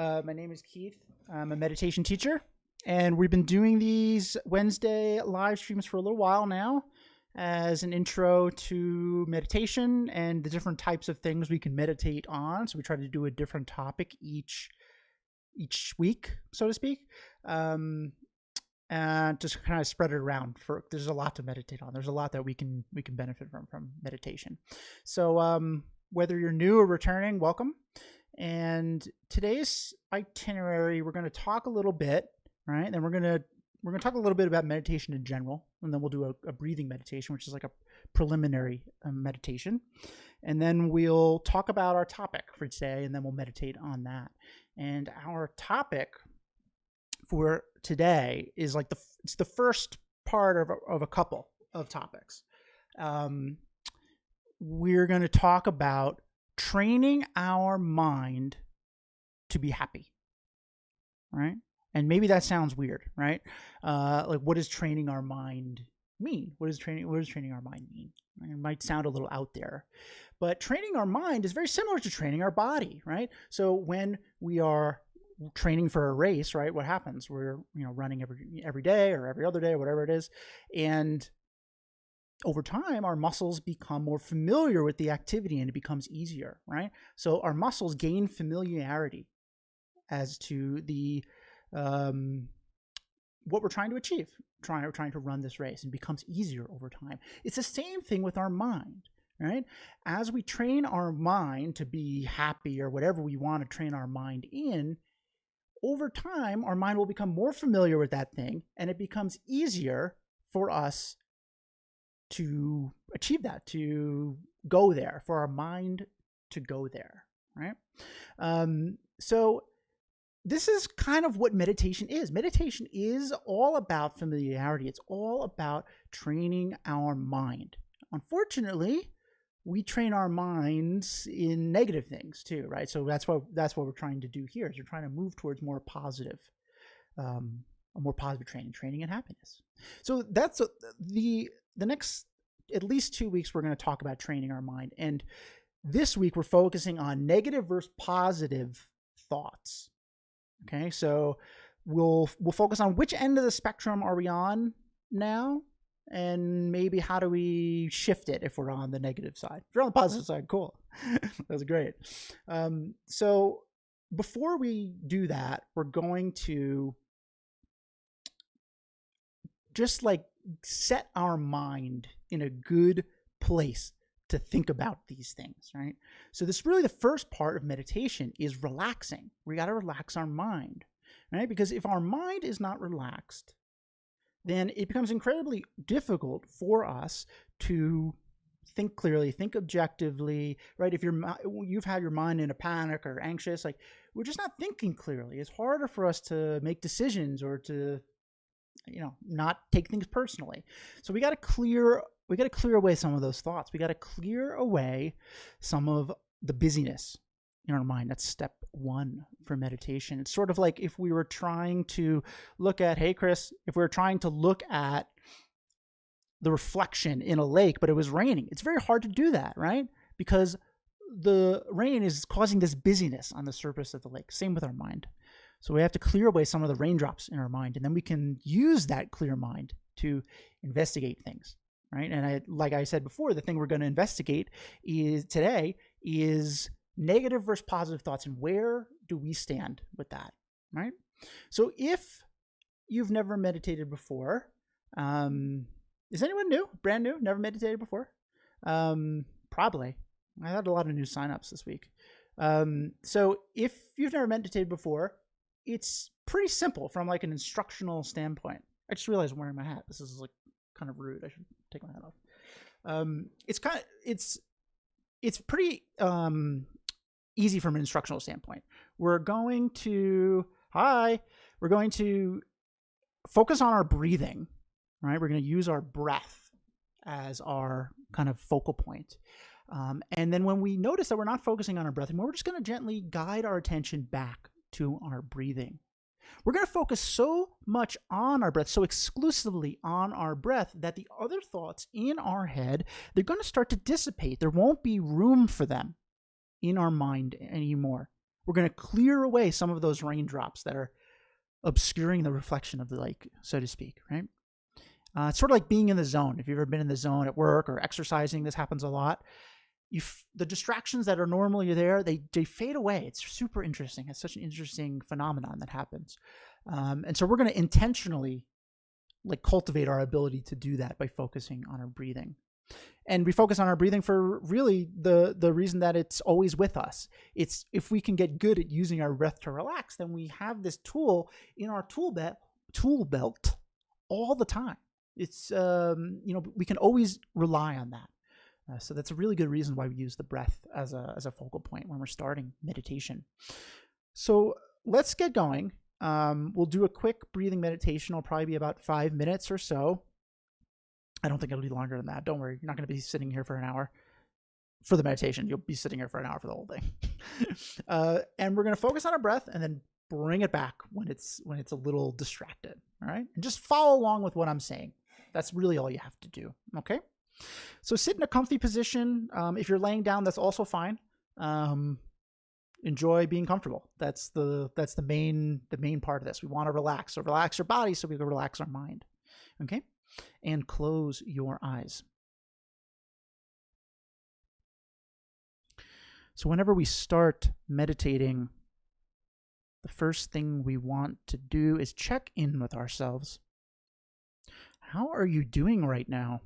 My name is Keith. I'm a meditation teacher, and we've been doing these Wednesday live streams for a little while now as an intro to meditation and the different types of things we can meditate on. So we try to do a different topic each week, so to speak, and just kind of spread it around. There's a lot to meditate on. There's a lot that we can benefit from meditation. So whether you're new or returning, welcome. And today's itinerary, we're going to talk a little bit, right? Then we're going to talk a little bit about meditation in general, and then we'll do a breathing meditation, which is like a preliminary meditation. And then we'll talk about our topic for today, and then we'll meditate on that. And our topic for today is like it's the first part of a couple of topics. We're going to talk about training our mind to be happy, right? And maybe that sounds weird, right? Like, what does training our mind mean? What does training our mind mean? It might sound a little out there, but training our mind is very similar to training our body, right? So when we are training for a race, right, what happens? We're running every day or every other day, whatever it is, and over time, our muscles become more familiar with the activity and it becomes easier, right? So our muscles gain familiarity as to the what we're trying to achieve, trying to run this race, and becomes easier over time. It's the same thing with our mind, right? As we train our mind to be happy or whatever we want to train our mind in, over time, our mind will become more familiar with that thing, and it becomes easier for us to achieve that, to go there, for our mind to go there, right? So this is kind of what meditation is. Meditation is all about familiarity. It's all about training our mind. Unfortunately, we train our minds in negative things too, right? So that's what we're trying to do here, is we're trying to move towards more positive, a more positive training in happiness. So that's the next at least 2 weeks, we're going to talk about training our mind. And this week, we're focusing on negative versus positive thoughts. Okay, so we'll focus on which end of the spectrum are we on now, and maybe how do we shift it if we're on the negative side. If you're on the positive side, cool. That's great. So before we do that, we're going to just like set our mind in a good place to think about these things, right? So this really, the first part of meditation is relaxing. We got to relax our mind, right? Because if our mind is not relaxed, then it becomes incredibly difficult for us to think clearly, think objectively, right? If you've had your mind in a panic or anxious, like, we're just not thinking clearly. It's harder for us to make decisions or to not take things personally. So we got to clear away some of those thoughts. We got to clear away some of the busyness in our mind. That's step one for meditation. It's sort of like if we were trying to look at, hey, Chris, if we were trying to look at the reflection in a lake, but it was raining. It's very hard to do that, right? Because the rain is causing this busyness on the surface of the lake. Same with our mind. So we have to clear away some of the raindrops in our mind, and then we can use that clear mind to investigate things, right? And like I said before, the thing we're going to investigate today is negative versus positive thoughts, and where do we stand with that, right? So if you've never meditated before, is anyone new, brand new, never meditated before? Probably. I had a lot of new signups this week. So if you've never meditated before, it's pretty simple from like an instructional standpoint. I just realized I'm wearing my hat. This is like kind of rude. I should take my hat off. It's pretty easy from an instructional standpoint. We're going to focus on our breathing, right? We're going to use our breath as our kind of focal point. And then when we notice that we're not focusing on our breath anymore, we're just going to gently guide our attention back to our breathing. We're going to focus so much on our breath, so exclusively on our breath, that the other thoughts in our head, they're going to start to dissipate. There won't be room for them in our mind anymore. We're going to clear away some of those raindrops that are obscuring the reflection of the lake, so to speak, right? It's sort of like being in the zone. If you've ever been in the zone at work or exercising, this happens a lot. The distractions that are normally there, they fade away. It's super interesting. It's such an interesting phenomenon that happens. And so we're going to intentionally cultivate our ability to do that by focusing on our breathing. And we focus on our breathing for really the reason that it's always with us. It's if we can get good at using our breath to relax, then we have this tool in our tool belt all the time. It's we can always rely on that. So that's a really good reason why we use the breath as a focal point when we're starting meditation. So let's get going. We'll do a quick breathing meditation. It'll probably be about 5 minutes or so. I don't think it'll be longer than that. Don't worry. You're not going to be sitting here for an hour for the meditation. You'll be sitting here for an hour for the whole thing. And we're going to focus on our breath and then bring it back when it's a little distracted. All right. And just follow along with what I'm saying. That's really all you have to do. Okay. So sit in a comfy position. If you're laying down, that's also fine. Enjoy being comfortable. That's the main part of this. We want to relax. So relax your body so we can relax our mind. Okay? And close your eyes. So whenever we start meditating, the first thing we want to do is check in with ourselves. How are you doing right now?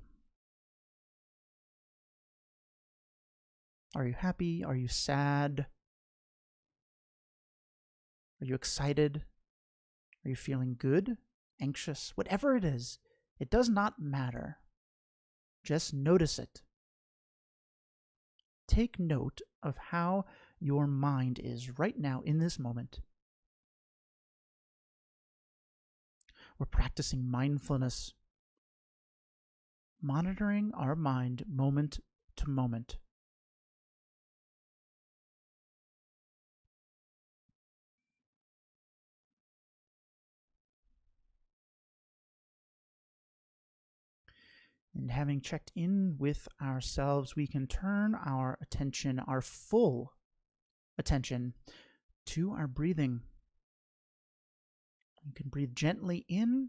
Are you happy? Are you sad? Are you excited? Are you feeling good? Anxious? Whatever it is, it does not matter. Just notice it. Take note of how your mind is right now in this moment. We're practicing mindfulness, monitoring our mind moment to moment. And having checked in with ourselves, we can turn our attention, our full attention, to our breathing. You can breathe gently in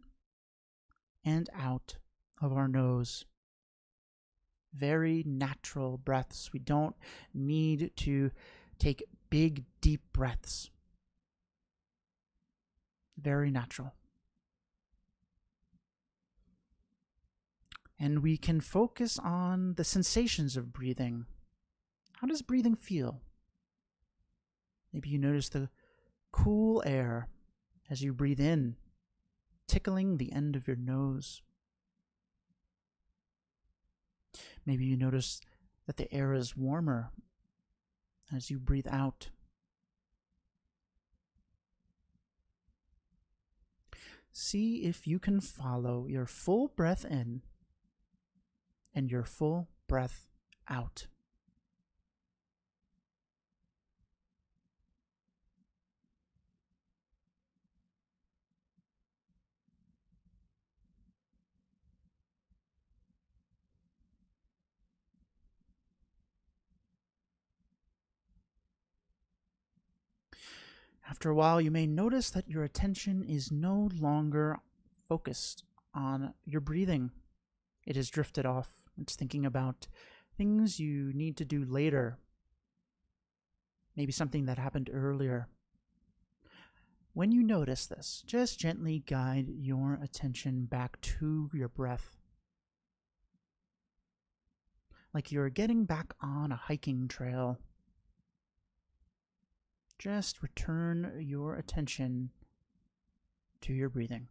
and out of our nose. Very natural breaths. We don't need to take big, deep breaths. Very natural. And we can focus on the sensations of breathing. How does breathing feel? Maybe you notice the cool air as you breathe in, tickling the end of your nose. Maybe you notice that the air is warmer as you breathe out. See if you can follow your full breath in and your full breath out. After a while, you may notice that your attention is no longer focused on your breathing. It has drifted off. It's thinking about things you need to do later. Maybe something that happened earlier. When you notice this, just gently guide your attention back to your breath. Like you're getting back on a hiking trail. Just return your attention to your breathing.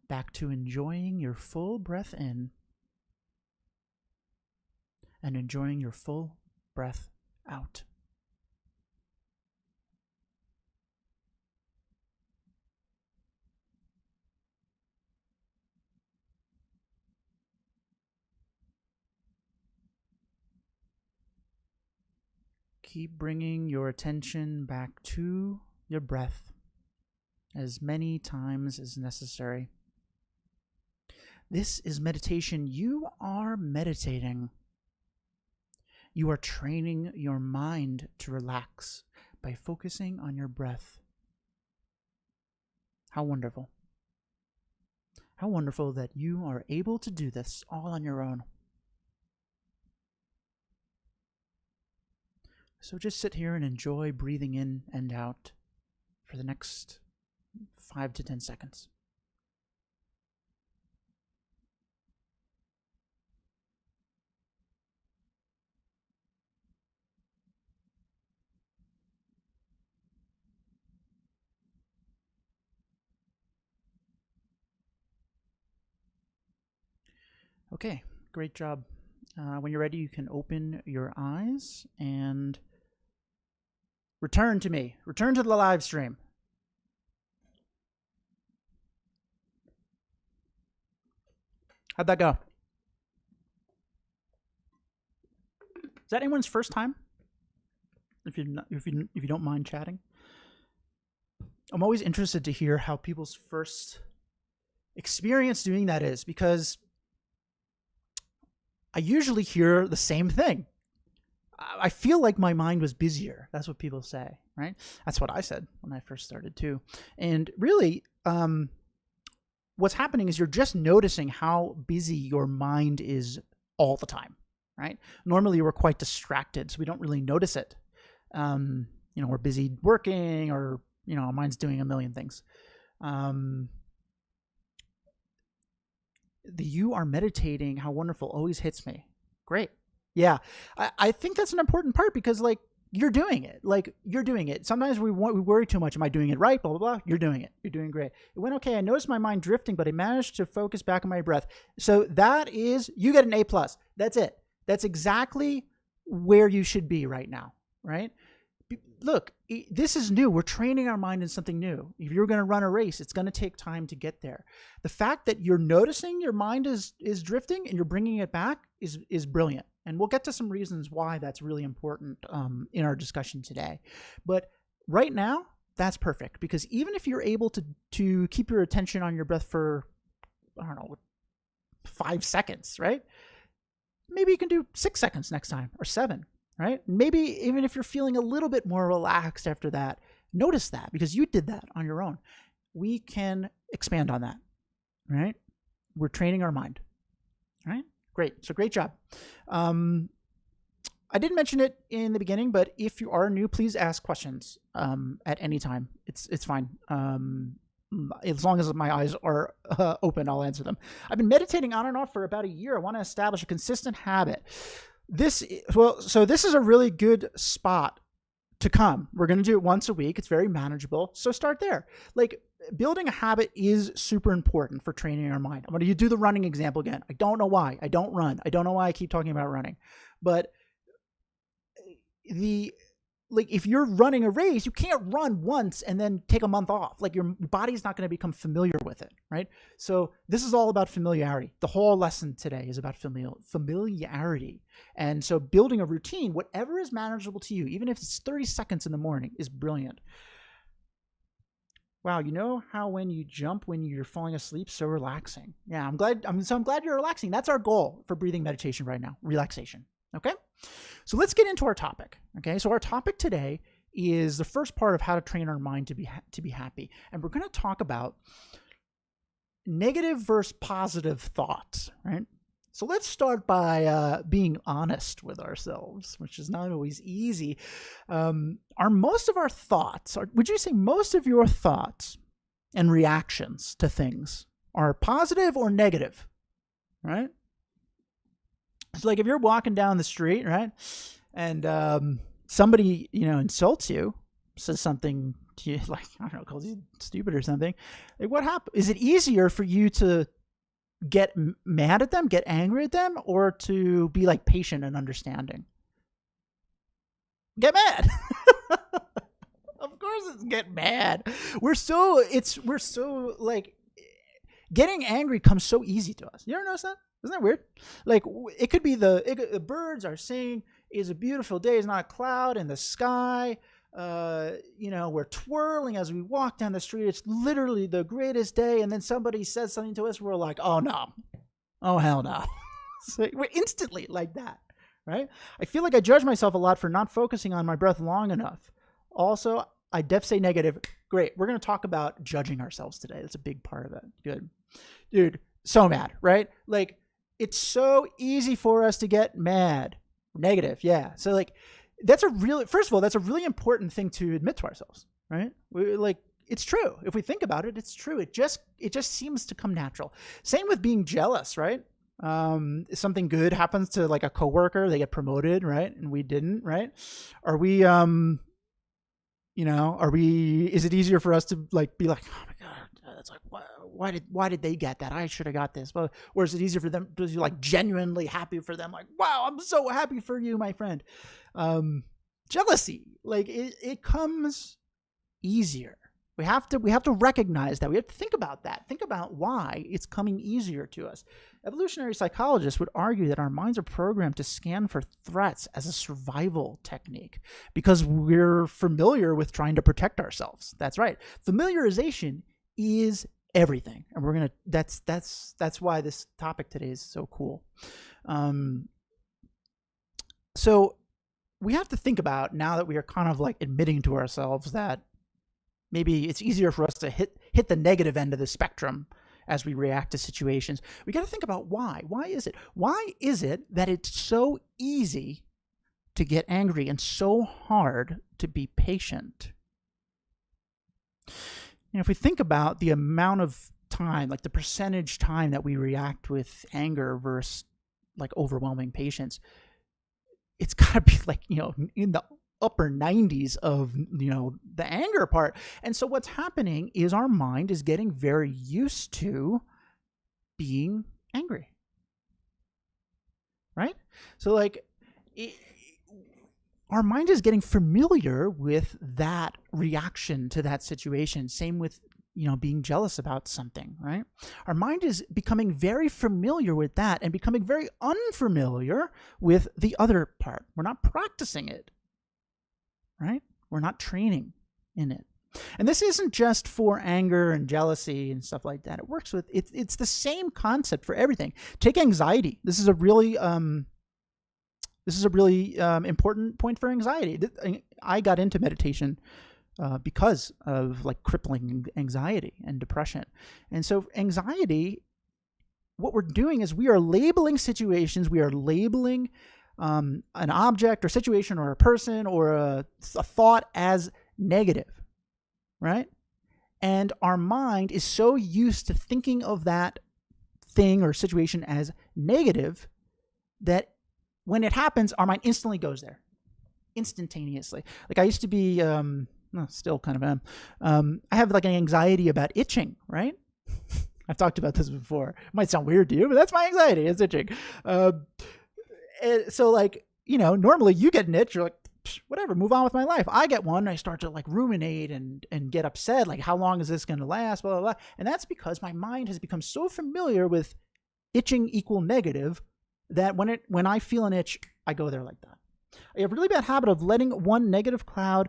Back to enjoying your full breath in and enjoying your full breath out. Keep bringing your attention back to your breath as many times as necessary. This is meditation. You are meditating. You are training your mind to relax by focusing on your breath. How wonderful. How wonderful that you are able to do this all on your own. So just sit here and enjoy breathing in and out for the next 5 to 10 seconds. Okay, great job. When you're ready, you can open your eyes and return to me. Return to the live stream. How'd that go? Is that anyone's first time? If you don't mind chatting, I'm always interested to hear how people's first experience doing that is, because I usually hear the same thing. I feel like my mind was busier. That's what people say, right? That's what I said when I first started too. And really, what's happening is you're just noticing how busy your mind is all the time, right? Normally we're quite distracted, so we don't really notice it. We're busy working, or, our mind's doing a million things. The "you are meditating, how wonderful" always hits me. Great. Yeah. I think that's an important part, because you're doing it. You're doing it. Sometimes we worry too much. Am I doing it right? Blah, blah, blah. You're doing it. You're doing great. It went okay. I noticed my mind drifting, but I managed to focus back on my breath. So you get an A+. That's it. That's exactly where you should be right now, right? Look, this is new. We're training our mind in something new. If you're going to run a race, it's going to take time to get there. The fact that you're noticing your mind is drifting and you're bringing it back is brilliant. And we'll get to some reasons why that's really important in our discussion today. But right now, that's perfect, because even if you're able to keep your attention on your breath for, 5 seconds, right? Maybe you can do 6 seconds next time, or 7. Right? Maybe even if you're feeling a little bit more relaxed after that, notice that, because you did that on your own. We can expand on that, right? We're training our mind, right? Great. So great job. I didn't mention it in the beginning, but if you are new, please ask questions at any time. It's fine. As long as my eyes are open, I'll answer them. I've been meditating on and off for about a year. I want to establish a consistent habit. This is a really good spot to come. We're going to do it once a week. It's very manageable. So start there. Building a habit is super important for training our mind. I'm going to do the running example again. I don't know why I don't run. I don't know why I keep talking about running, but if you're running a race, you can't run once and then take a month off. Your body's not going to become familiar with it, right? So this is all about familiarity. The whole lesson today is about familiarity. And so building a routine, whatever is manageable to you, even if it's 30 seconds in the morning, is brilliant. Wow, you know how when you jump when you're falling asleep, so relaxing. Yeah, I'm glad you're relaxing. That's our goal for breathing meditation right now, relaxation. Okay? So let's get into our topic. Okay? So our topic today is the first part of how to train our mind to be happy. And we're going to talk about negative versus positive thoughts, right? So let's start by being honest with ourselves, which is not always easy. Would you say most of your thoughts and reactions to things are positive or negative, right? It's if you're walking down the street, right, and somebody, insults you, says something to you, calls you stupid or something. What happens? Is it easier for you to get mad at them, get angry at them, or to be patient and understanding? Get mad. Of course it's get mad. Getting angry comes so easy to us. You ever notice that? Isn't that weird? It could be the birds are singing, "It's a beautiful day, it's not a cloud in the sky." We're twirling as we walk down the street. It's literally the greatest day. And then somebody says something to us. We're like, "Oh no. Oh hell no." So we're instantly like that, right? I feel like I judge myself a lot for not focusing on my breath long enough. Also, I def say negative. Great. We're going to talk about judging ourselves today. That's a big part of it. Good. Dude, so mad, right? Like, it's so easy for us to get mad. Negative. Yeah. So like, first of all, that's a really important thing to admit to ourselves, right? It's true. If we think about it, it's true. It just seems to come natural. Same with being jealous, right? Something good happens to like a coworker, they get promoted, right? And we didn't, right? Is it easier for us to like be like, oh my God, that's like, why did they get that? I should have got this. Well, or is it easier for them to be like genuinely happy for them? Like, wow, I'm so happy for you, my friend. Jealousy, like it comes easier. We have to recognize that. We have to think about that. Think about why it's coming easier to us. Evolutionary psychologists would argue that our minds are programmed to scan for threats as a survival technique because we're familiar with trying to protect ourselves. That's right. Familiarization is everything. And that's why this topic today is so cool. So we have to think about, now that we are kind of like admitting to ourselves that maybe it's easier for us to hit the negative end of the spectrum as we react to situations. We got to think about why. Why is it? Why is it that it's so easy to get angry and so hard to be patient? If we think about the amount of time, like the percentage time that we react with anger versus like overwhelming patience, it's got to be like, in the upper 90s of, the anger part. And so what's happening is our mind is getting very used to being angry, right? So like our mind is getting familiar with that reaction to that situation. Same with, being jealous about something, right? Our mind is becoming very familiar with that and becoming very unfamiliar with the other part. We're not practicing it. Right? We're not training in it. And this isn't just for anger and jealousy and stuff like that. It works with, it's the same concept for everything. Take anxiety. This is a really important point for anxiety. I got into meditation because of like crippling anxiety and depression. And so anxiety, what we're doing is we are labeling situations, we are labeling an object or situation or a person or a thought as negative, right? And our mind is so used to thinking of that thing or situation as negative that when it happens, our mind instantly goes there, instantaneously. Like I used to be, still kind of am. I have like an anxiety about itching, right? I've talked about this before. It might sound weird to you, but that's my anxiety. It's itching. So like, normally you get an itch, you're like, whatever, move on with my life. I get one, I start to like ruminate and get upset. Like, how long is this going to last? Blah, blah, blah. And that's because my mind has become so familiar with itching equal negative that when I feel an itch, I go there like that. I have a really bad habit of letting one negative cloud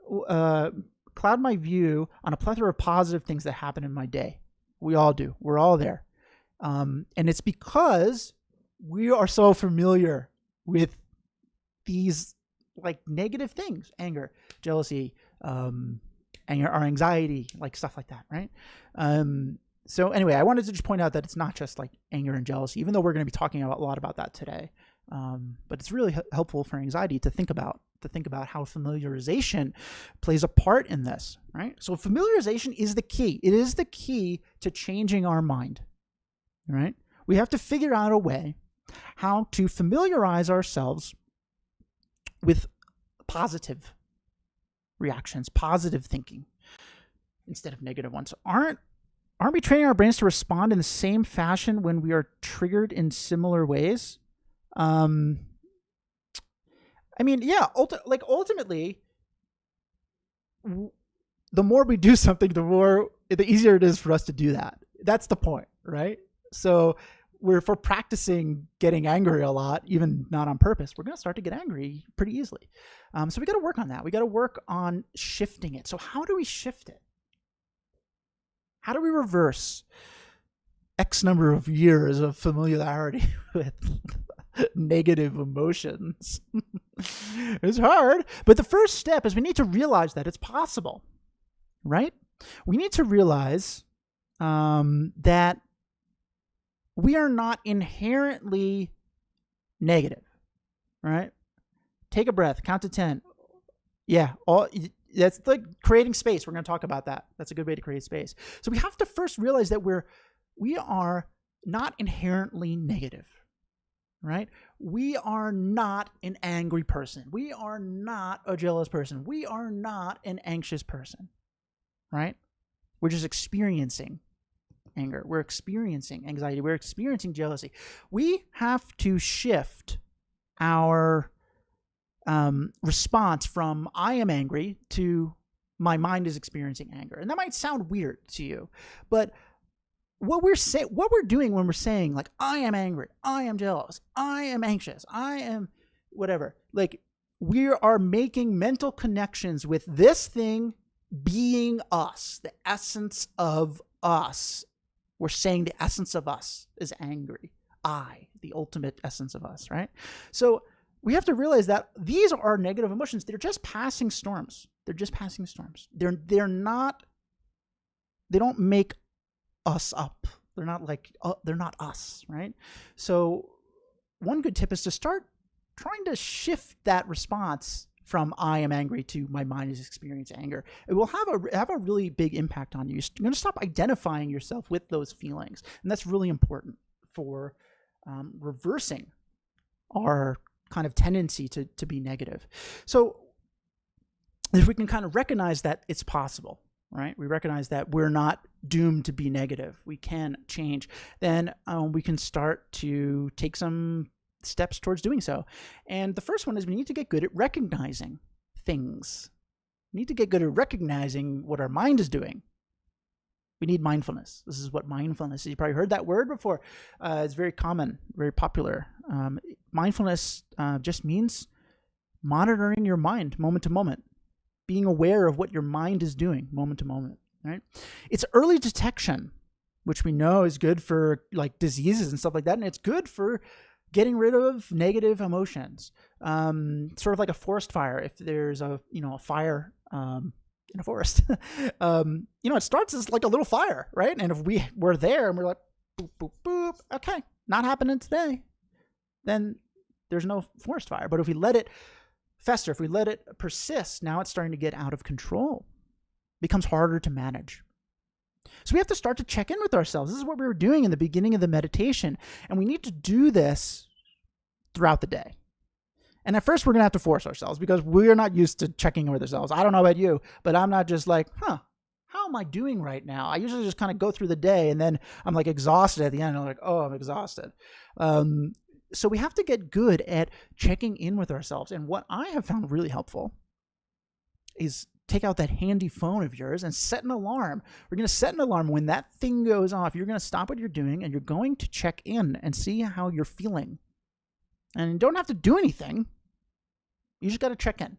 my view on a plethora of positive things that happen in my day. We all do. We're all there. And it's because we are so familiar with these like negative things, anger, jealousy, anger, our anxiety, like stuff like that, right? So anyway, I wanted to just point out that it's not just like anger and jealousy, even though we're going to be talking a lot about that today. But it's really helpful for anxiety to think about how familiarization plays a part in this, right? So familiarization is the key. It is the key to changing our mind, right? We have to figure out a way how to familiarize ourselves with positive reactions, positive thinking, instead of negative ones. Aren't we training our brains to respond in the same fashion when we are triggered in similar ways? Ultimately, the more we do something, the easier it is for us to do that. That's the point, right? So if we're practicing getting angry a lot, even not on purpose, we're going to start to get angry pretty easily. So we got to work on that. We got to work on shifting it. So how do we shift it? How do we reverse X number of years of familiarity negative emotions. It's hard. But the first step is we need to realize that it's possible, right? We need to realize that we are not inherently negative, right? Take a breath, count to 10. Yeah, that's like creating space. We're going to talk about that. That's a good way to create space. So we have to first realize that we are not inherently negative, right? We are not an angry person. We are not a jealous person. We are not an anxious person, right? We're just experiencing anger. We're experiencing anxiety. We're experiencing jealousy. We have to shift our response from I am angry to my mind is experiencing anger. And that might sound weird to you, but what we're doing when we're saying like I am angry, I am jealous, I am anxious, I am whatever, like we are making mental connections with this thing being us, the essence of us. We're saying the essence of us is angry. The ultimate essence of us, right? So we have to realize that these are negative emotions. They're just passing storms. They're just passing storms. They don't make us up. They're not us, right? So one good tip is to start trying to shift that response from I am angry to my mind is experiencing anger. It will have a really big impact on you. You're going to stop identifying yourself with those feelings. And that's really important for reversing our kind of tendency to be negative. So if we can kind of recognize that it's possible, right? We recognize that we're not doomed to be negative. We can change. Then we can start to take some steps towards doing so. And the first one is we need to get good at recognizing things. We need to get good at recognizing what our mind is doing. We need mindfulness. This is what mindfulness is. You probably heard that word before. It's very common, very popular. Mindfulness just means monitoring your mind moment to moment, being aware of what your mind is doing moment to moment, right? It's early detection, which we know is good for like diseases and stuff like that. And it's good for getting rid of negative emotions. Sort of like a forest fire. If there's a fire in a forest, it starts as like a little fire, right? And if we're there and we're like, boop, boop, boop, okay, not happening today, then there's no forest fire. But if we let it fester, if we let it persist, now it's starting to get out of control. It becomes harder to manage. So we have to start to check in with ourselves. This is what we were doing in the beginning of the meditation. And we need to do this throughout the day. And at first, we're going to have to force ourselves because we're not used to checking in with ourselves. I don't know about you, but I'm not just like, how am I doing right now? I usually just kind of go through the day and then I'm like exhausted at the end. I'm like, oh, I'm exhausted. So we have to get good at checking in with ourselves. And what I have found really helpful is take out that handy phone of yours and set an alarm. We're going to set an alarm when that thing goes off. You're going to stop what you're doing and you're going to check in and see how you're feeling. And you don't have to do anything. You just got to check in.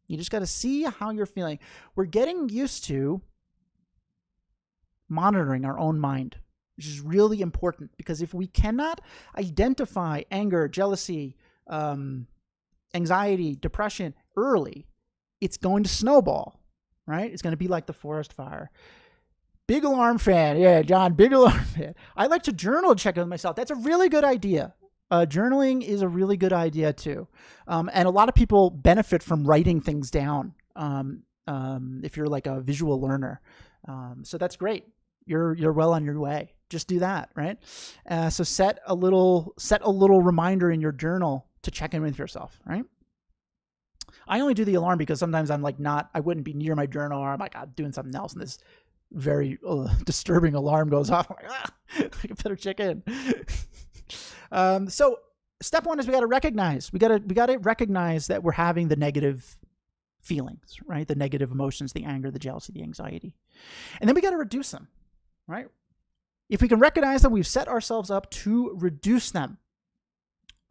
You just got to see how you're feeling. We're getting used to monitoring our own mind, which is really important because if we cannot identify anger, jealousy, anxiety, depression early, it's going to snowball, right? It's going to be like the forest fire. Big alarm fan. Yeah, John, big alarm fan. I like to journal and check in with myself. That's a really good idea. Journaling is a really good idea too. And a lot of people benefit from writing things down if you're like a visual learner. So that's great. You're well on your way. Just do that, right? So set a little reminder in your journal to check in with yourself, right? I only do the alarm because sometimes I'm like I wouldn't be near my journal or I'm like I'm doing something else and this very disturbing alarm goes off. I'm like, I better check in. So step one is we got to recognize. We got to recognize that we're having the negative feelings, right? The negative emotions, the anger, the jealousy, the anxiety. And then we got to reduce them, right? If we can recognize them, we've set ourselves up to reduce them.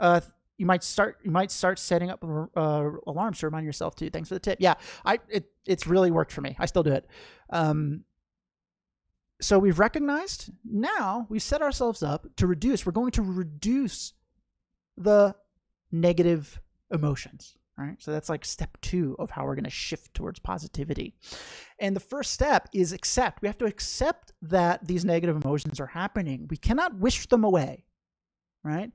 You might start setting up alarms to remind yourself too. Thanks for the tip. Yeah, it's really worked for me. I still do it. So we've recognized, now we've set ourselves up to reduce. We're going to reduce the negative emotions. Right? So that's like step 2 of how we're going to shift towards positivity. And the first step is accept. We have to accept that these negative emotions are happening. We cannot wish them away, right?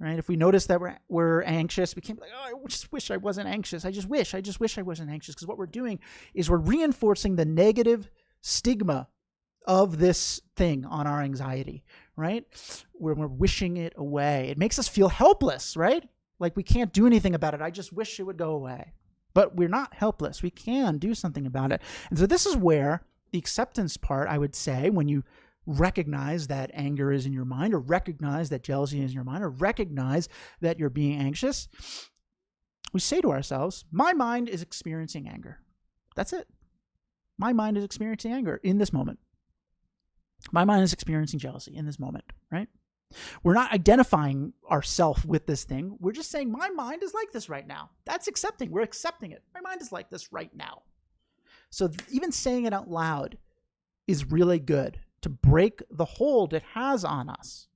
Right? If we notice that we're anxious, we can't be like, oh, I just wish I wasn't anxious. I just wish I wasn't anxious. Because what we're doing is we're reinforcing the negative stigma of this thing on our anxiety, right? Where we're wishing it away. It makes us feel helpless, right? Like we can't do anything about it. I just wish it would go away. But we're not helpless. We can do something about it. And so this is where the acceptance part, I would say, when you recognize that anger is in your mind, or recognize that jealousy is in your mind, or recognize that you're being anxious, we say to ourselves, my mind is experiencing anger. That's it. My mind is experiencing anger in this moment. My mind is experiencing jealousy in this moment, right? We're not identifying ourselves with this thing. We're just saying, my mind is like this right now. That's accepting. We're accepting it. My mind is like this right now. So even saying it out loud is really good to break the hold it has on us.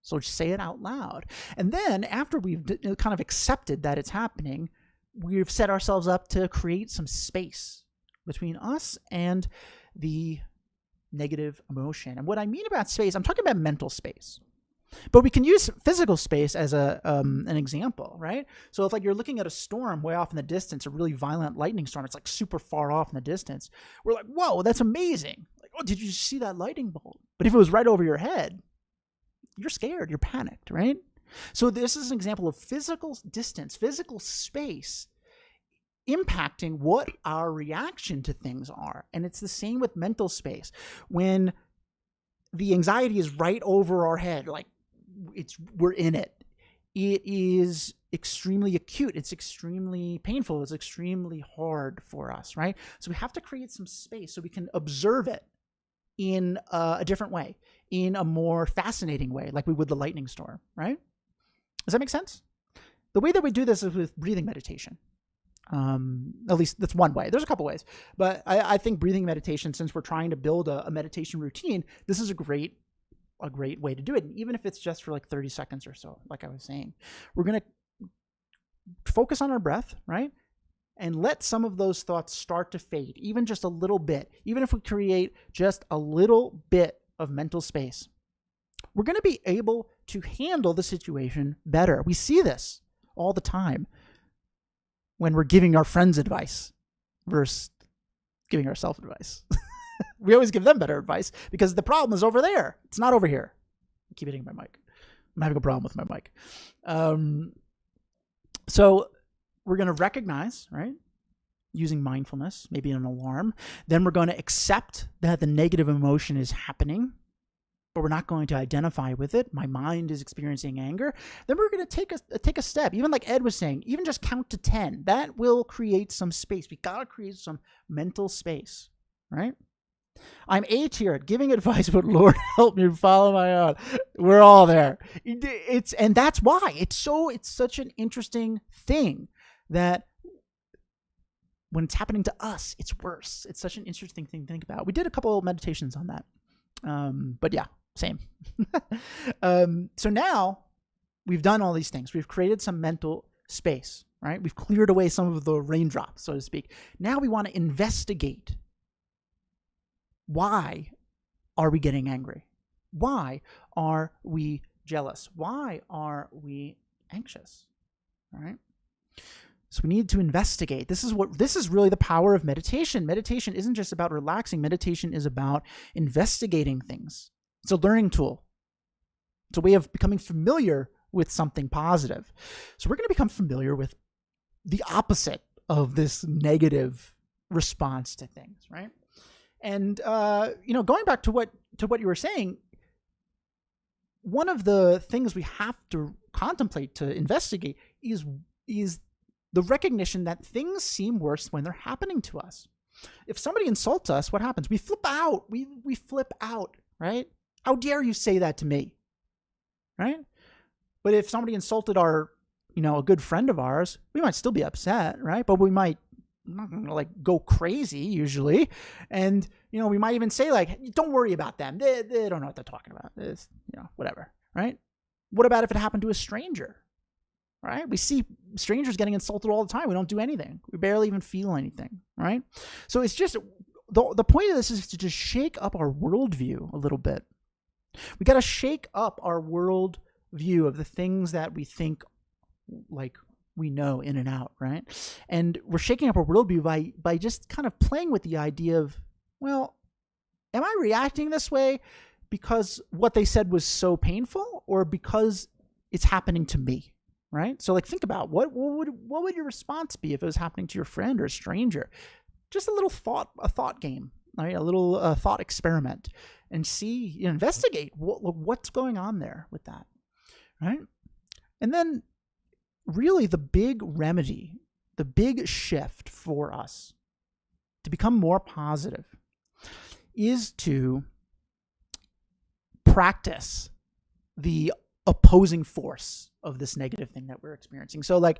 So just say it out loud. And then after we've kind of accepted that it's happening, we've set ourselves up to create some space between us and the negative emotion. And what I mean about space, I'm talking about mental space. But we can use physical space as an example, right? So if like you're looking at a storm way off in the distance, a really violent lightning storm, it's like super far off in the distance. We're like, whoa, that's amazing. Like, oh, did you see that lightning bolt? But if it was right over your head, you're scared, you're panicked, right? So this is an example of physical distance, physical space impacting what our reaction to things are. And it's the same with mental space. When the anxiety is right over our head, like we're in it. It is extremely acute. It's extremely painful. It's extremely hard for us, right? So we have to create some space so we can observe it in a different way, in a more fascinating way, like we would the lightning storm, right? Does that make sense? The way that we do this is with breathing meditation. At least that's one way. There's a couple ways, but I think breathing meditation, since we're trying to build a meditation routine, this is a great way to do it. And even if it's just for like 30 seconds or so, like I was saying, we're going to focus on our breath, right? And let some of those thoughts start to fade, even just a little bit. Even if we create just a little bit of mental space, we're going to be able to handle the situation better. We see this all the time when we're giving our friends advice versus giving ourselves advice. We always give them better advice because the problem is over there. It's not over here. I keep hitting my mic. I'm having a problem with my mic. So we're going to recognize, right, using mindfulness, maybe an alarm. Then we're going to accept that the negative emotion is happening, but we're not going to identify with it. My mind is experiencing anger. Then we're going to take a step. Even like Ed was saying, even just count to 10. That will create some space. We got to create some mental space, right? I'm A tier at giving advice, but Lord help me follow my own. We're all there. And that's why it's such an interesting thing that when it's happening to us, it's worse. It's such an interesting thing to think about. We did a couple of meditations on that. But yeah, same. So now we've done all these things. We've created some mental space, right? We've cleared away some of the raindrops, so to speak. Now we want to investigate. Why are we getting angry? Why are we jealous? Why are we anxious? All right. So we need to investigate. This is really the power of meditation. Meditation isn't just about relaxing. Meditation is about investigating things. It's a learning tool. It's a way of becoming familiar with something positive. So we're going to become familiar with the opposite of this negative response to things, right? And going back to what you were saying, one of the things we have to contemplate, to investigate, is the recognition that things seem worse when they're happening to us. If somebody insults us, what happens? We flip out. We flip out, right? How dare you say that to me, right? But if somebody insulted a good friend of ours, we might still be upset, right? But we might not gonna like go crazy usually, and we might even say like, don't worry about them. They don't know what they're talking about. It's whatever, right? What about if it happened to a stranger? Right? We see strangers getting insulted all the time. We don't do anything. We barely even feel anything, right? So it's just, the point of this is to just shake up our worldview a little bit. We got to shake up our worldview of the things that we think like we know in and out, right? And we're shaking up our worldview by just kind of playing with the idea of, well, am I reacting this way because what they said was so painful, or because it's happening to me? Right? So like, think about what would your response be if it was happening to your friend or a stranger? Just a thought game, right? A little thought experiment, and see, investigate what's going on there with that, right? And then really the big remedy, the big shift for us to become more positive is to practice the opposing force of this negative thing that we're experiencing. So like,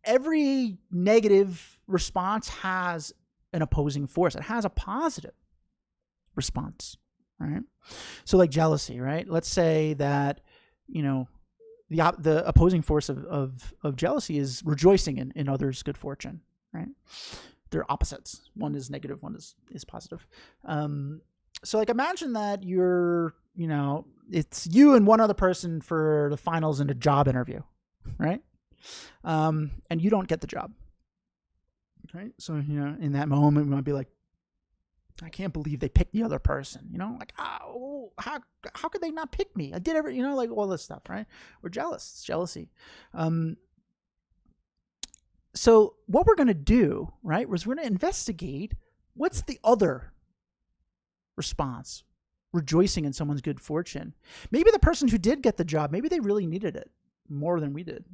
every negative response has an opposing force. It has a positive response, right? So like jealousy, right? Let's say that, the opposing force of jealousy is rejoicing in others' good fortune, right? They're opposites. One is negative, one is positive. So like, imagine that you're, it's you and one other person for the finals in a job interview, right? And you don't get the job, right? So, in that moment, we might be like, I can't believe they picked the other person, like, oh, how could they not pick me? I did like all this stuff, right? We're jealous. It's jealousy. So what we're going to do, right, is we're going to investigate what's the other response. Rejoicing in someone's good fortune. Maybe the person who did get the job, maybe they really needed it more than we did.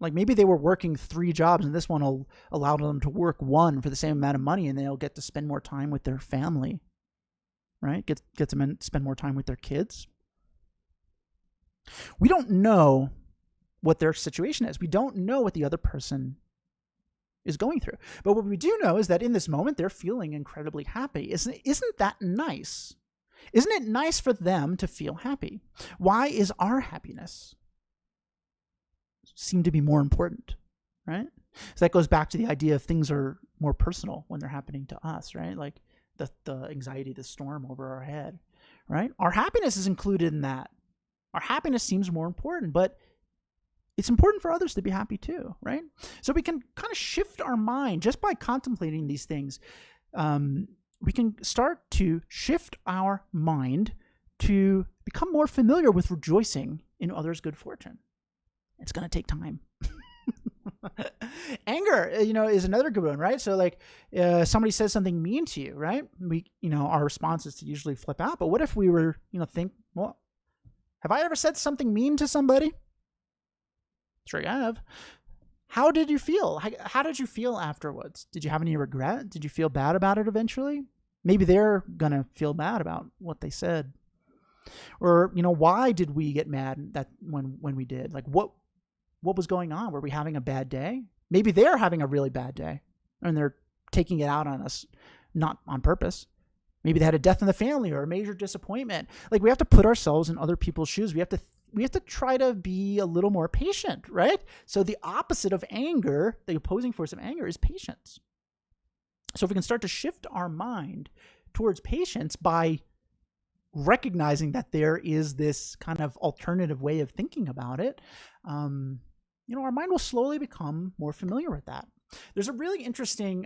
Like, maybe they were working 3 jobs and this one will allow them to work 1 for the same amount of money, and they'll get to spend more time with their family, right? Get to spend more time with their kids. We don't know what their situation is. We don't know what the other person is going through. But what we do know is that in this moment, they're feeling incredibly happy. Isn't that nice? Isn't it nice for them to feel happy? Why is our happiness seem to be more important, right? So that goes back to the idea of things are more personal when they're happening to us, right? Like the anxiety, the storm over our head, right? Our happiness is included in that. Our happiness seems more important, but it's important for others to be happy too, right? So we can kind of shift our mind just by contemplating these things. We can start to shift our mind to become more familiar with rejoicing in others' good fortune. It's going to take time. Anger, is another good one, right? So like, somebody says something mean to you, right? Our response is to usually flip out. But what if we were, think, well, have I ever said something mean to somebody? Sure you have. How did you feel? How did you feel afterwards? Did you have any regret? Did you feel bad about it eventually? Maybe they're going to feel bad about what they said. Or, why did we get mad that when we did? Like, what was going on? Were we having a bad day? Maybe they're having a really bad day and they're taking it out on us, not on purpose. Maybe they had a death in the family or a major disappointment. Like, we have to put ourselves in other people's shoes. We have to try to be a little more patient, right? So the opposite of anger, the opposing force of anger, is patience. So if we can start to shift our mind towards patience by recognizing that there is this kind of alternative way of thinking about it, our mind will slowly become more familiar with that. There's a really interesting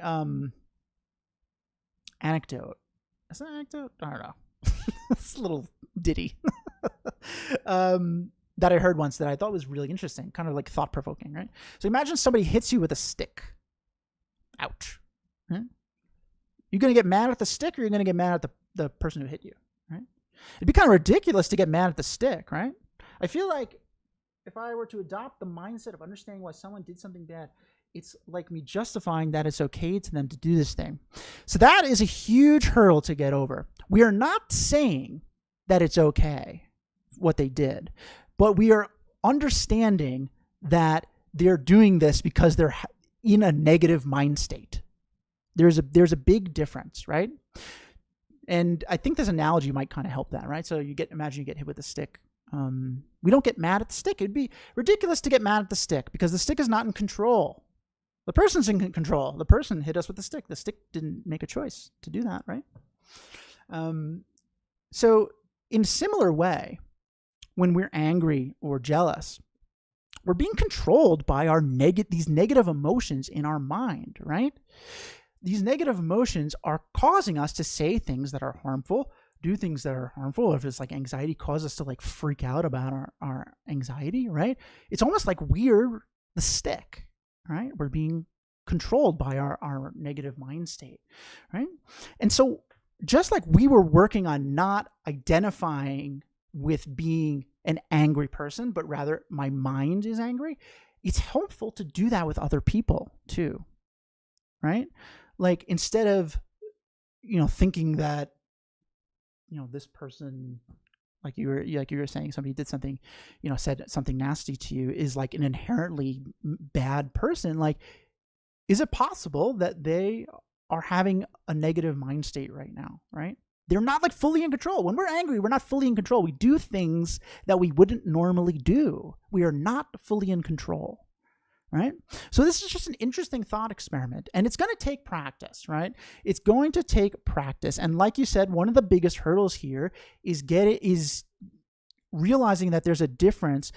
anecdote. Is that an anecdote? I don't know. It's a little ditty that I heard once that I thought was really interesting, kind of like thought-provoking, right? So imagine somebody hits you with a stick. Ouch. Right? You're going to get mad at the stick, or you're going to get mad at the person who hit you, right? It'd be kind of ridiculous to get mad at the stick, right? I feel like if I were to adopt the mindset of understanding why someone did something bad, it's like me justifying that it's okay to them to do this thing. So that is a huge hurdle to get over. We are not saying that it's okay what they did, but we are understanding that they're doing this because they're in a negative mind state. There's a big difference, right? And I think this analogy might kind of help that, right? So imagine you get hit with a stick. We don't get mad at the stick. It'd be ridiculous to get mad at the stick because the stick is not in control. The person's in control. The person hit us with the stick. The stick didn't make a choice to do that, right? So in a similar way, when we're angry or jealous, we're being controlled by these negative emotions in our mind, right? These negative emotions are causing us to say things that are harmful, do things that are harmful. If it's like anxiety causes us to like freak out about our anxiety, right? It's almost like we're the stick, right? We're being controlled by our negative mind state, right? And so just like we were working on not identifying with being an angry person, but rather my mind is angry, it's helpful to do that with other people too, right? Like instead of, thinking that, this person, like you were saying, somebody did something, said something nasty to you is like an inherently bad person. Like, is it possible that they are having a negative mind state right now, right? They're not like fully in control. When we're angry, we're not fully in control. We do things that we wouldn't normally do. We are not fully in control, right? So this is just an interesting thought experiment, and it's going to take practice, right? It's going to take practice. And like you said, one of the biggest hurdles here is realizing that there's a difference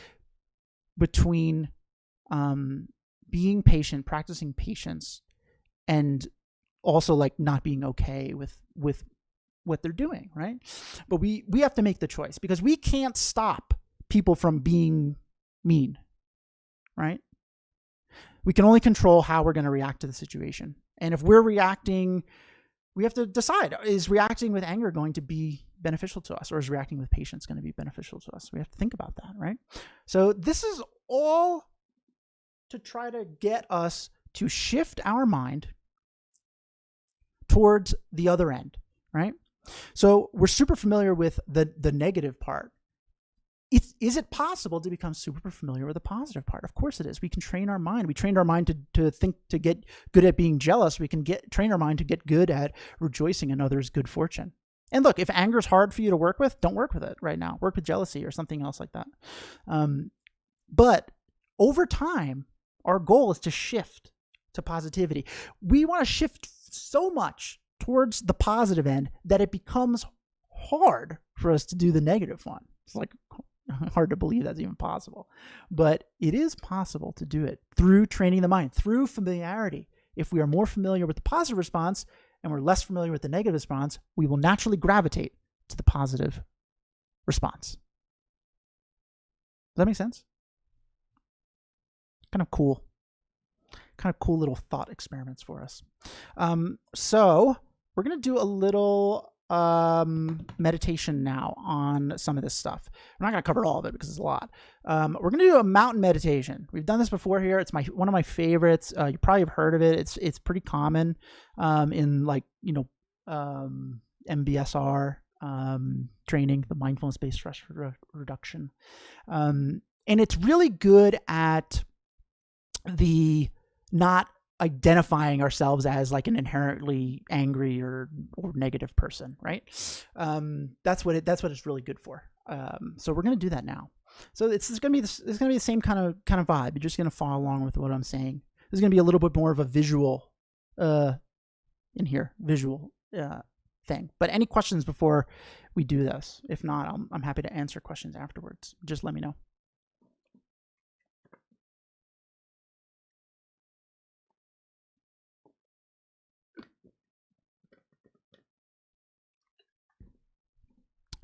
between being patient, practicing patience, and also like not being okay with what they're doing, right? But we have to make the choice because we can't stop people from being mean, right? We can only control how we're going to react to the situation. And if we're reacting, we have to decide, is reacting with anger going to be beneficial to us, or is reacting with patience going to be beneficial to us? We have to think about that, right? So this is all to try to get us to shift our mind towards the other end, right? So we're super familiar with the negative part. Is it possible to become super familiar with the positive part? Of course it is. We can train our mind. We trained our mind to think, to get good at being jealous. We can train our mind to get good at rejoicing in others' good fortune. And look, if anger is hard for you to work with, don't work with it right now. Work with jealousy or something else like that. But over time, our goal is to shift to positivity. We want to shift so much towards the positive end that it becomes hard for us to do the negative one. It's like hard to believe that's even possible, but it is possible to do it through training the mind, through familiarity. If we are more familiar with the positive response and we're less familiar with the negative response, we will naturally gravitate to the positive response. Does that make sense? Kind of cool little thought experiments for us. So we're going to do a little meditation now on some of this stuff. We're not going to cover all of it because it's a lot. We're going to do a mountain meditation. We've done this before here. It's one of my favorites. You probably have heard of it. It's pretty common in like, MBSR training, the mindfulness-based stress reduction. And it's really good at the not identifying ourselves as like an inherently angry or negative person, right? That's what it's really good for. So we're going to do that now. So it's going to be the same kind of vibe. You're just going to follow along with what I'm saying. There's going to be a little bit more of a visual thing. But any questions before we do this? If not, I'm happy to answer questions afterwards. Just let me know.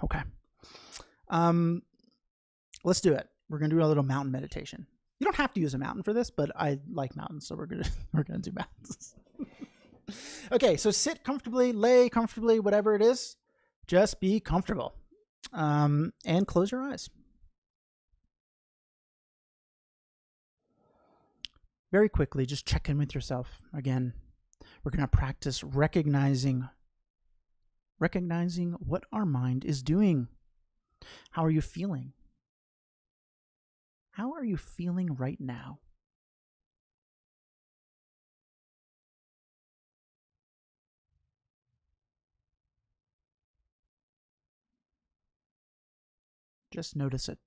Okay. Let's do it. We're going to do a little mountain meditation. You don't have to use a mountain for this, but I like mountains, so we're going to do mountains. Okay, so sit comfortably, lay comfortably, whatever it is. Just be comfortable. And close your eyes. Very quickly, just check in with yourself. Again, we're going to practice recognizing what our mind is doing. How are you feeling? How are you feeling right now? Just notice it.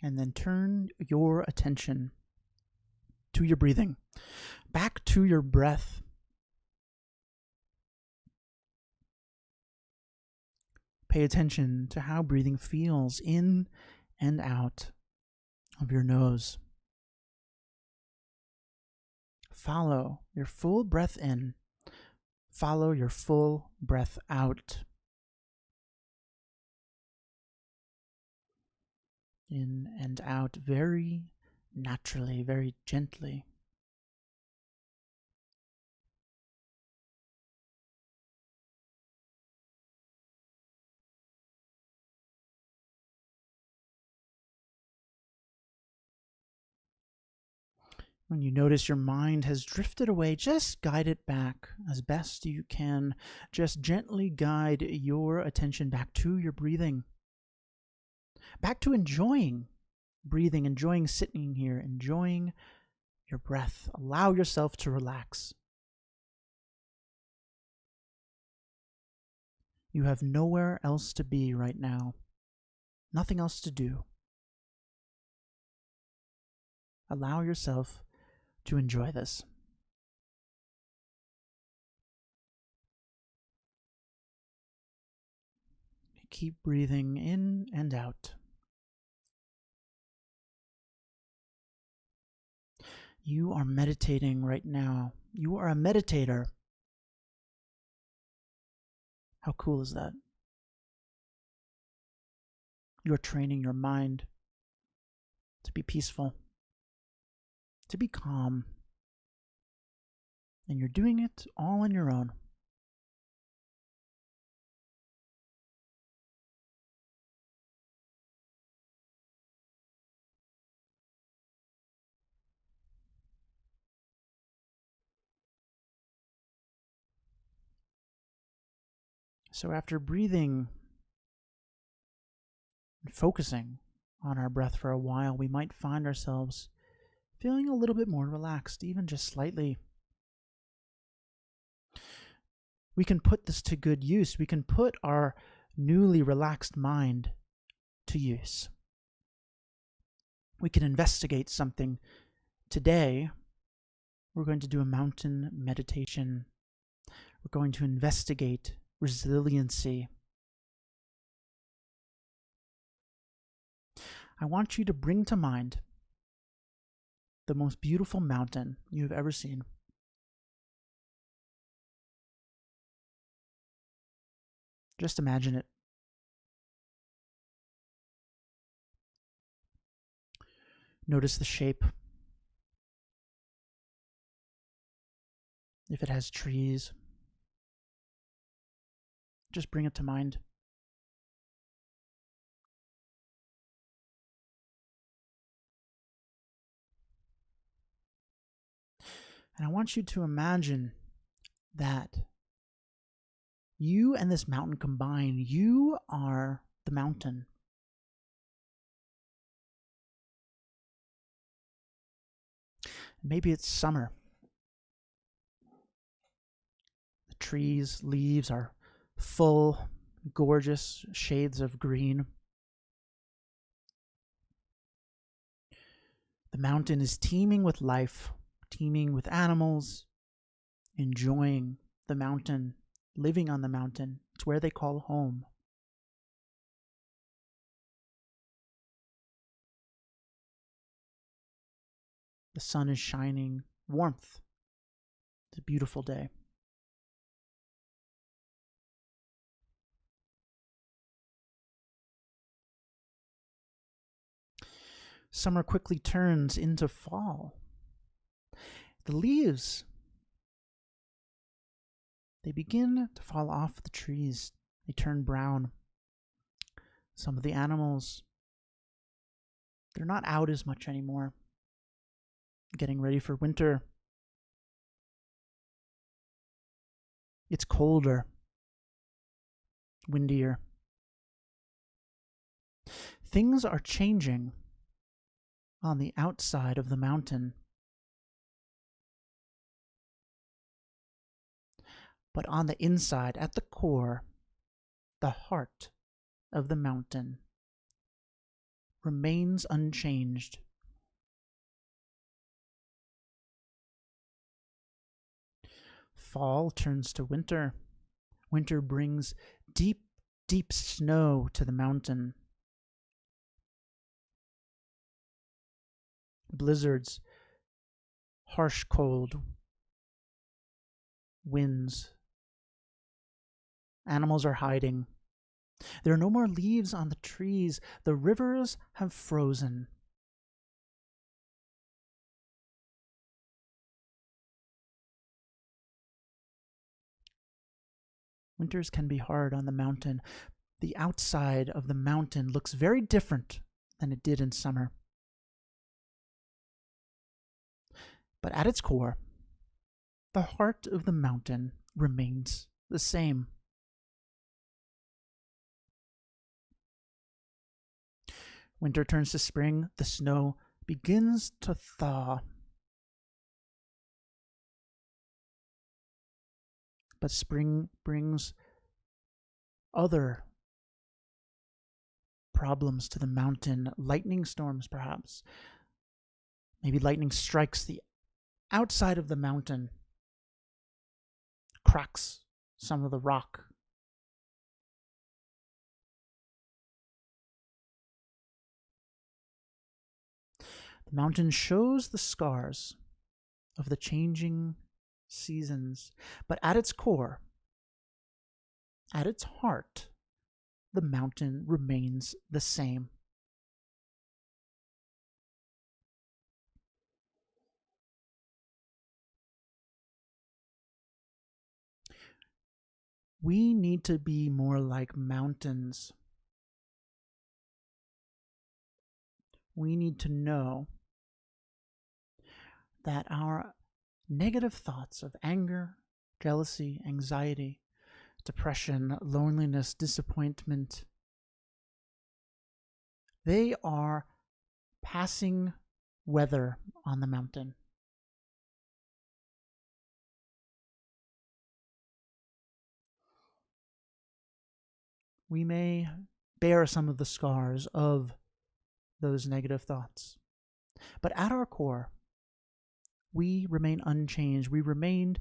And then turn your attention to your breathing, back to your breath. Pay attention to how breathing feels in and out of your nose. Follow your full breath in. Follow your full breath out. In and out very naturally, very gently. When you notice your mind has drifted away, just guide it back as best you can. Just gently guide your attention back to your breathing. Back to enjoying breathing, enjoying sitting here, enjoying your breath. Allow yourself to relax. You have nowhere else to be right now. Nothing else to do. Allow yourself to enjoy this. Keep breathing in and out. You are meditating right now. You are a meditator. How cool is that? You're training your mind to be peaceful, to be calm. And you're doing it all on your own. So after breathing and focusing on our breath for a while, we might find ourselves feeling a little bit more relaxed, even just slightly. We can put this to good use. We can put our newly relaxed mind to use. We can investigate something. Today, we're going to do a mountain meditation. We're going to investigate resiliency. I want you to bring to mind the most beautiful mountain you've ever seen. Just imagine it. Notice the shape. If it has trees, just bring it to mind. And I want you to imagine that you and this mountain combine. You are the mountain. Maybe it's summer. The trees, leaves are full, gorgeous shades of green. The mountain is teeming with life, teeming with animals, enjoying the mountain, living on the mountain. It's where they call home. The sun is shining, warmth. It's a beautiful day. Summer quickly turns into fall. The leaves, they begin to fall off the trees. They turn brown. Some of the animals, they're not out as much anymore, getting ready for winter. It's colder, windier. Things are changing on the outside of the mountain. But on the inside, at the core, the heart of the mountain remains unchanged. Fall turns to winter. Winter brings deep, deep snow to the mountain. Blizzards, harsh cold, winds. Animals are hiding. There are no more leaves on the trees. The rivers have frozen. Winters can be hard on the mountain. The outside of the mountain looks very different than it did in summer. But at its core, the heart of the mountain remains the same. Winter turns to spring. The snow begins to thaw. But spring brings other problems to the mountain. Lightning storms, perhaps. Maybe lightning strikes the outside of the mountain, cracks some of the rock. The mountain shows the scars of the changing seasons, but at its core, at its heart, the mountain remains the same. We need to be more like mountains. We need to know that our negative thoughts of anger, jealousy, anxiety, depression, loneliness, disappointment, they are passing weather on the mountain. We may bear some of the scars of those negative thoughts, but at our core, we remain unchanged. We remain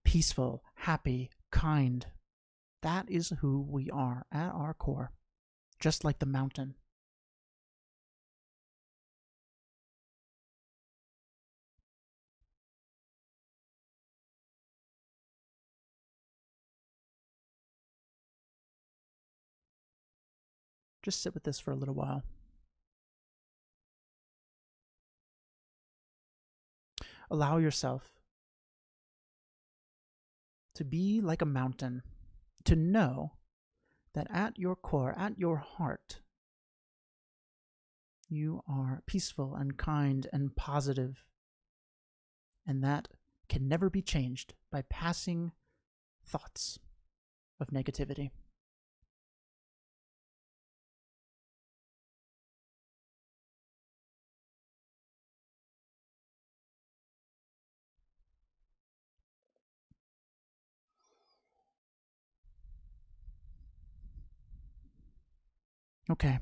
peaceful, happy, kind. That is who we are at our core, just like the mountain. Just sit with this for a little while. Allow yourself to be like a mountain, to know that at your core, at your heart, you are peaceful and kind and positive, and that can never be changed by passing thoughts of negativity. Okay,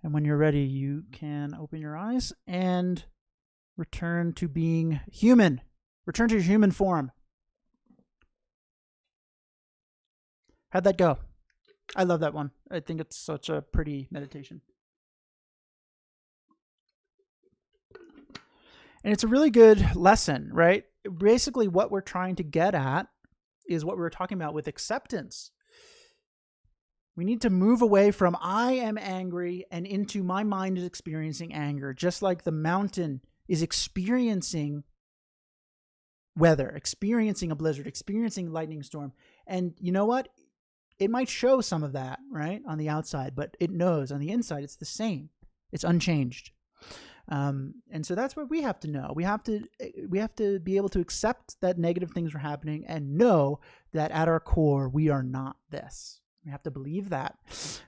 and when you're ready, you can open your eyes and return to being human. Return to your human form. How'd that go? I love that one. I think it's such a pretty meditation. And it's a really good lesson, right? Basically, what we're trying to get at is what we were talking about with acceptance. We need to move away from I am angry and into my mind is experiencing anger, just like the mountain is experiencing weather, experiencing a blizzard, experiencing lightning storm. And you know what? It might show some of that, right, on the outside, but it knows on the inside it's the same. It's unchanged. And so that's what we have to know. We have to be able to accept that negative things are happening and know that at our core we are not this. We have to believe that.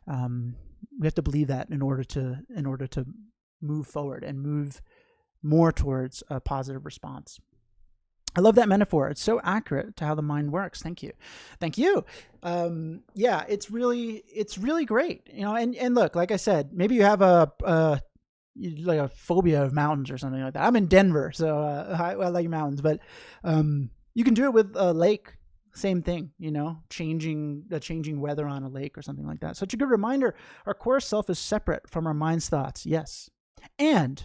We have to believe that in order to move forward and move more towards a positive response. I love that metaphor. It's so accurate to how the mind works. Thank you. Thank you. Yeah, it's really great. And look, like I said, maybe you have like a phobia of mountains or something like that. I'm in Denver, so I like mountains, but you can do it with a lake. Same thing, changing weather on a lake or something like that. Such a good reminder. Our core self is separate from our mind's thoughts. Yes. And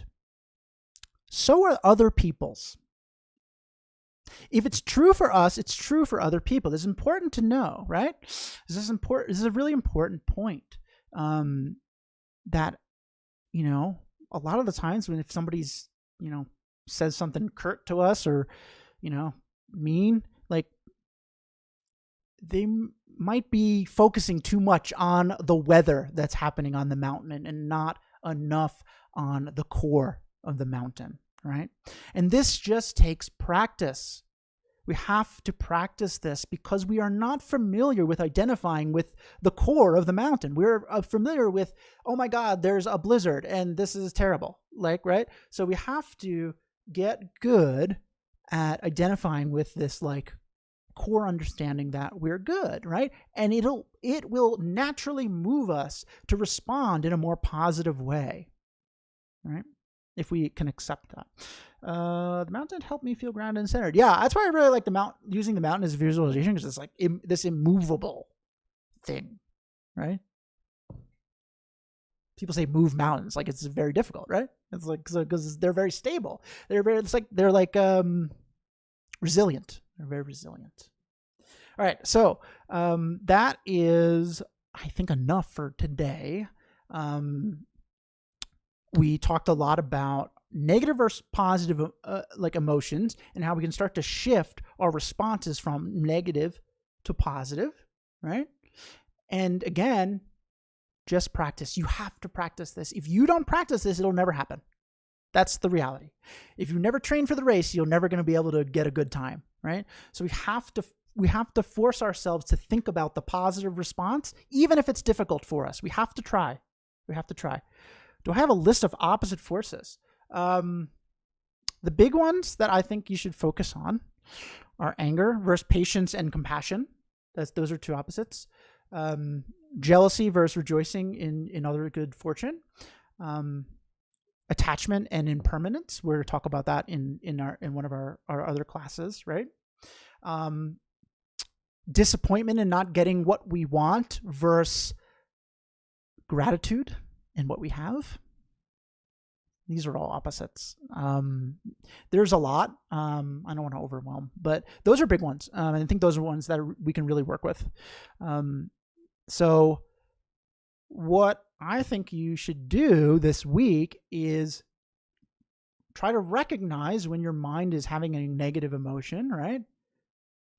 so are other people's. If it's true for us, it's true for other people. This is important to know, right? This is a really important point. That, a lot of the times if somebody's, says something curt to us or, mean, like they might be focusing too much on the weather that's happening on the mountain and not enough on the core of the mountain, right? And this just takes practice. We have to practice this because we are not familiar with identifying with the core of the mountain. We're familiar with, oh my God, there's a blizzard and this is terrible, right? So we have to get good at identifying with this core understanding that we're good, right? And it will naturally move us to respond in a more positive way, right? If we can accept that. The mountain helped me feel grounded and centered. Yeah, that's why I really like using the mountain as visualization, because it's like this immovable thing, right? People say move mountains, like it's very difficult, right? It's like because they're very stable. They're resilient. They're very resilient. All right, so that is, I think, enough for today. We talked a lot about negative versus positive emotions and how we can start to shift our responses from negative to positive, right? And again, just practice. You have to practice this. If you don't practice this, it'll never happen. That's the reality. If you never train for the race, you're never going to be able to get a good time, right? So we have to force ourselves to think about the positive response, even if it's difficult for us. We have to try. Do I have a list of opposite forces? The big ones that I think you should focus on are anger versus patience and compassion. Those are two opposites. Jealousy versus rejoicing in other good fortune. Attachment and impermanence. We're going to talk about that in one of our other classes, right? Disappointment in not getting what we want versus gratitude in what we have. These are all opposites. There's a lot. I don't want to overwhelm, but those are big ones. And I think those are ones that we can really work with. So what I think you should do this week is try to recognize when your mind is having a negative emotion, right?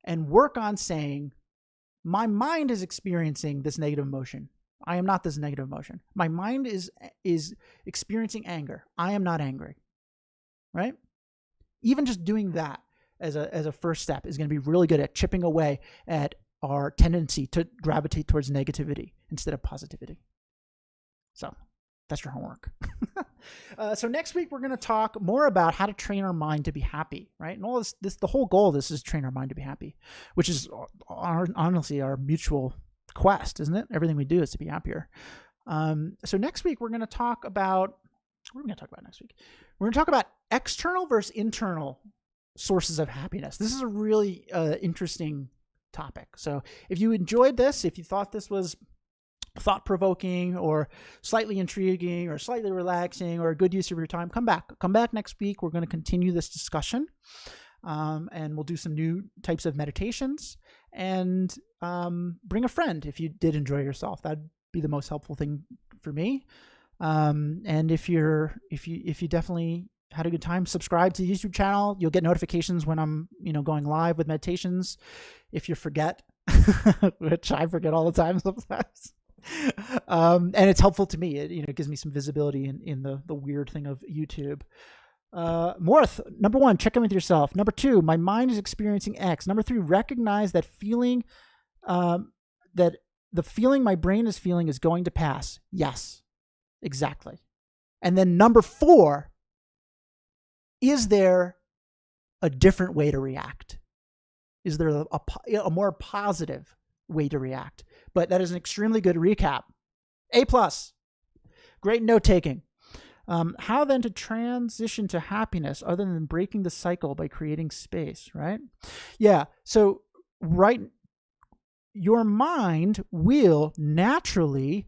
And work on saying, my mind is experiencing this negative emotion. I am not this negative emotion. My mind is experiencing anger. I am not angry, right? Even just doing that as a first step is going to be really good at chipping away at our tendency to gravitate towards negativity instead of positivity. So that's your homework. So next week, we're going to talk more about how to train our mind to be happy, right? And all this, the whole goal of this is train our mind to be happy, which is honestly our mutual quest, isn't it? Everything we do is to be happier. So next week, we're going to talk about, what are we going to talk about next week? We're going to talk about external versus internal sources of happiness. This is a really interesting topic. So if you enjoyed this, if you thought this was thought-provoking or slightly intriguing or slightly relaxing or a good use of your time, come back next week. We're going to continue this discussion, and we'll do some new types of meditations, and bring a friend if you did enjoy yourself. That'd be the most helpful thing for me. And if you definitely had a good time, subscribe to the YouTube channel. You'll get notifications when I'm going live with meditations. If you forget, which I forget all the time sometimes. And it's helpful to me. It gives me some visibility in the weird thing of YouTube. Number 1, check in with yourself. Number 2, my mind is experiencing X. Number 3, recognize that feeling, that the feeling my brain is feeling is going to pass. Yes, exactly. And then number 4, is there a different way to react? Is there a more positive way to react? But that is an extremely good recap. A+. Great note taking. How then to transition to happiness other than breaking the cycle by creating space, right? Yeah. So, your mind will naturally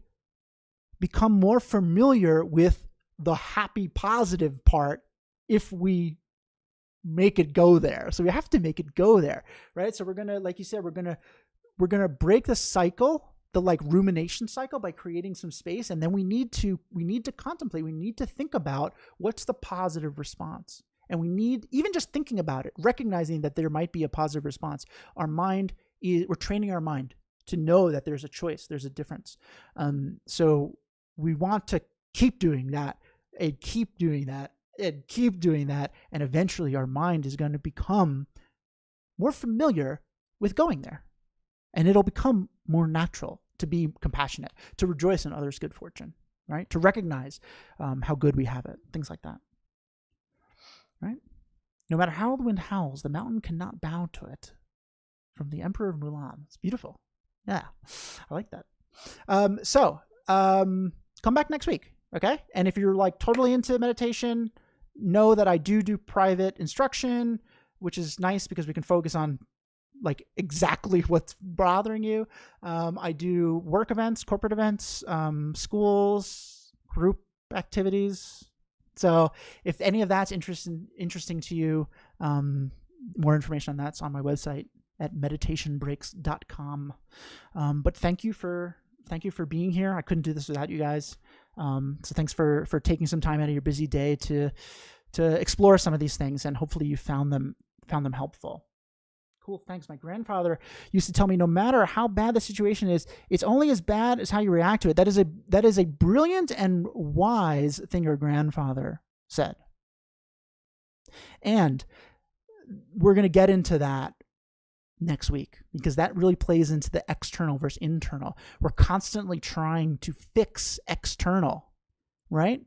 become more familiar with the happy, positive part if we make it go there. So we have to make it go there, right? So we're going to, like you said, we're going to break the cycle, the like rumination cycle, by creating some space. And then we need to contemplate, we need to think about what's the positive response. And we need, even just thinking about it, recognizing that there might be a positive response. We're training our mind to know that there's a choice, there's a difference. So we want to keep doing that and keep doing that and keep doing that. And eventually our mind is going to become more familiar with going there. And it'll become more natural to be compassionate, to rejoice in others' good fortune, right? To recognize how good we have it, things like that, right? No matter how the wind howls, the mountain cannot bow to it. From the Emperor of Mulan. It's beautiful. Yeah, I like that. Come back next week, okay? And if you're like totally into meditation, know that I do private instruction, which is nice because we can focus on like exactly what's bothering you. I do work events, corporate events, schools, group activities. So if any of that's interesting to you, more information on that's on my website at meditationbreaks.com. But thank you for being here. I couldn't do this without you guys. So thanks for taking some time out of your busy day to explore some of these things, and hopefully you found them helpful. Cool. Thanks. My grandfather used to tell me, no matter how bad the situation is, it's only as bad as how you react to it. That is a brilliant and wise thing your grandfather said. And we're going to get into that next week, because that really plays into the external versus internal. We're constantly trying to fix external, right?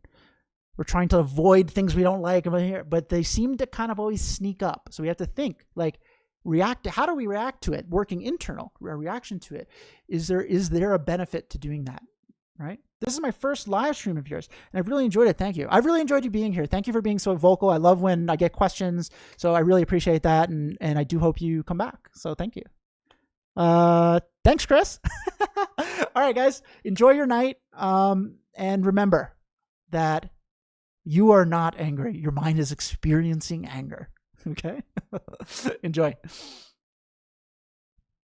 We're trying to avoid things we don't like, but they seem to kind of always sneak up. So we have to think, like, how do we react to it? Working internal, a reaction to it. Is there a benefit to doing that, right? This is my first live stream of yours, and I've really enjoyed it. Thank you. I've really enjoyed you being here. Thank you for being so vocal. I love when I get questions, so I really appreciate that, and I do hope you come back. So thank you. Thanks, Chris. All right, guys, enjoy your night, and remember that you are not angry. Your mind is experiencing anger. Okay? Enjoy.